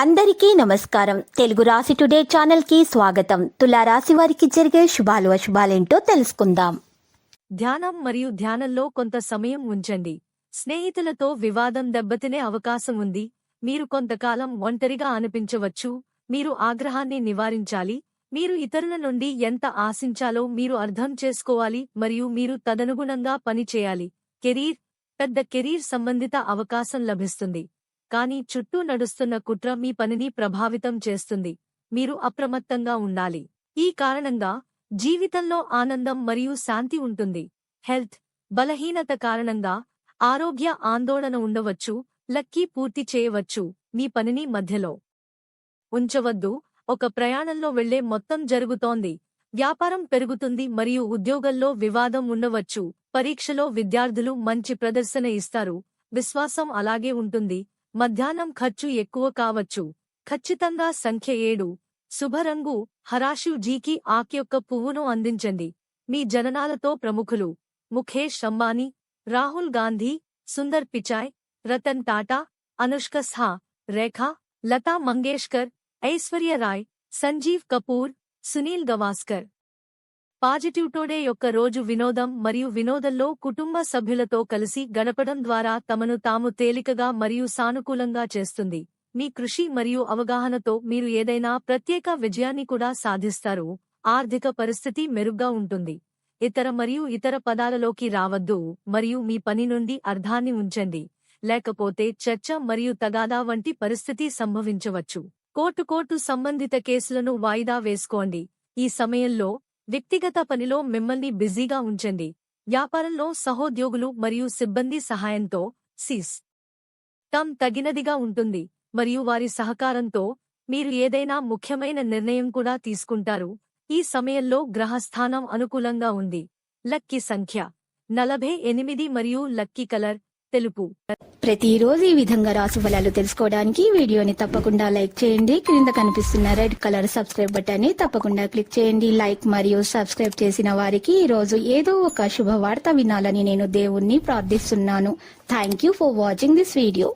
అందరికీ నమస్కారం. తెలుగు రాశి టుడే ఛానల్ కి స్వాగతం. తులారాశి వారికి జరిగే శుభాలు అశుభాలేంటో తెలుసుకుందాం. ధ్యానం మరియు ధ్యానంలో కొంత సమయం ఉంచండి. స్నేహితులతో వివాదం దెబ్బతినే అవకాశం ఉంది. మీరు కొంతకాలం ఒంటరిగా అనిపించవచ్చు. మీరు ఆగ్రహాన్ని నివారించాలి. మీరు ఇతరుల నుండి ఎంత ఆశించాలో మీరు అర్థం చేసుకోవాలి మరియు మీరు తదనుగుణంగా పని చేయాలి. పెద్ద కెరీర్ సంబంధిత అవకాశం లభిస్తుంది. కానీ చుట్టూ నడుస్తున్న కుట్ర మీ పనిని ప్రభావితం చేస్తుంది. మీరు అప్రమత్తంగా ఉండాలి. ఈ కారణంగా జీవితంలో ఆనందం మరియు శాంతి ఉంటుంది. హెల్త్ బలహీనత కారణంగా ఆరోగ్య ఆందోళన ఉండవచ్చు. లక్కీ పూర్తి చేయవచ్చు. మీ పనిని మధ్యలో ఉంచవద్దు. ఒక ప్రయాణంలో వెళ్లే మొత్తం జరుగుతోంది. వ్యాపారం పెరుగుతుంది మరియు ఉద్యోగంలో వివాదం ఉండవచ్చు. పరీక్షలో విద్యార్థులు మంచి ప్రదర్శన ఇస్తారు. విశ్వాసం అలాగే ఉంటుంది. మధ్యాహ్నం ఖర్చు ఎక్కువ కావచ్చు. ఖచ్చితంగా సంఖ్య 7 శుభరంగు హరాషు జీకి ఆక్ యొక్క పువ్వును అందించండి. మీ జననాలతో ప్రముఖులు ముఖేష్ అంబానీ, రాహుల్ గాంధీ, సుందర్ పిచాయ్, రతన్ టాటా, అనుష్క సహా, రేఖా, లతా మంగేష్కర్, ఐశ్వర్య రాయ్, సంజీవ్ కపూర్, సునీల్ గవాస్కర్. పాజిటివ్ టుడే యొక్క రోజు వినోదం మరియు వినోదంలో కుటుంబ సభ్యులతో కలిసి గడపడం ద్వారా తమను తాము తేలికగా మరియు సానుకూలంగా చేస్తుంది. మీ కృషి మరియు అవగాహనతో మీరు ఏదైనా ప్రత్యేక విజయాన్ని కూడా సాధిస్తారు. ఆర్థిక పరిస్థితి మెరుగ్గా ఉంటుంది. ఇతర పదాలలోకి రావద్దు మరియు మీ పని నుండి అర్థాన్ని ఉంచండి. లేకపోతే చర్చ మరియు తగాదా వంటి పరిస్థితి సంభవించవచ్చు. కోర్టు సంబంధిత కేసులను వాయిదా వేసుకోండి. ఈ సమయంలో వ్యక్తిగత పనిలో మిమ్మల్ని బిజీగా ఉంచండి. వ్యాపారంలో సహోద్యోగులు మరియు సిబ్బంది సహాయంతో సిస్టమ్ తగినదిగా ఉంటుంది మరియు వారి సహకారంతో మీరు ఏదైనా ముఖ్యమైన నిర్ణయం కూడా తీసుకుంటారు. ఈ సమయంలో గ్రహస్థానం అనుకూలంగా ఉంది. లక్కీ సంఖ్య 48 మరియు లక్కీ కలర్ తెలుపు. ప్రతిరోజు ఈ విధంగా రాశి ఫలాలు తెలుసుకోవడానికి వీడియోని తప్పకుండా లైక్ చేయండి. క్రింద కనిపిస్తున్న రెడ్ కలర్ సబ్స్క్రైబ్ బటన్ ని తప్పకుండా క్లిక్ చేయండి. లైక్ మరియు సబ్స్క్రైబ్ చేసిన వారికి ఈ రోజు ఏదో ఒక శుభవార్త వినాలని నేను దేవుణ్ణి ప్రార్థిస్తున్నాను. Thank you for watching this video.